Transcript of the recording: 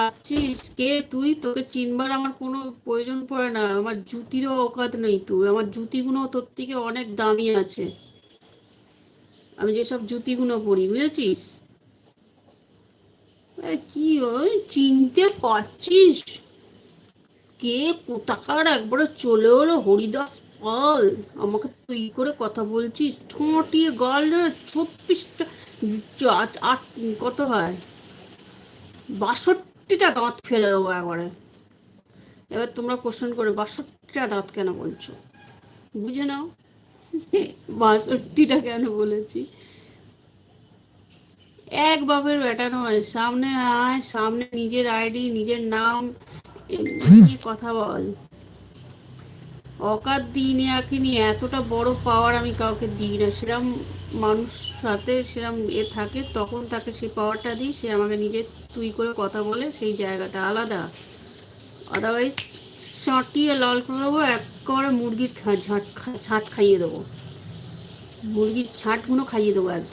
ভাবছিস কে তুই? তোকে চিনবার আমার কোনো প্রয়োজন পড়ে না, আমার জুতিরও অকাত নেই তুই। আমার জুতিগুলো তোর থেকে অনেক দামি আছে, আমি যেসব জুতিগুলো পরি, বুঝেছিস? কি ওই চিনতে পারছিস কে কোথাকার একবারে চলে হলো হরিদাস পাল, আমাকে তুই করে কথা বলছিস? ঠোঁটিয়ে গাল রে, 24টা, আট, কত হয়, 62টা দাঁত ফেলে দেবো একবারে। এবার তোমরা কোশ্চেন করে 62টা দাঁত কেন বলছো, বুঝে নাও। 62টা কেন বলেছি। এক বাপের বেটা নয়, সামনে আয়, সামনে নিজের আইডি নিজের নাম নিয়ে কথা বল। অকাত দিই নেয়াকে নিয়ে এতটা বড় পাওয়ার আমি কাউকে দিই না, সেরম মানুষ সাথে সেরম থাকে তখন তাকে সেই পাওয়ারটা দিই, সে আমাকে নিজে তুই করে কথা বলে, সেই জায়গাটা আলাদা। আদারওয়াইজ চাটিয়ে লাল করে দেবো একেবারে, মুরগির ছাট খাইয়ে দেবো, মুরগির ছাটগুলো খাইয়ে দেবো একদম।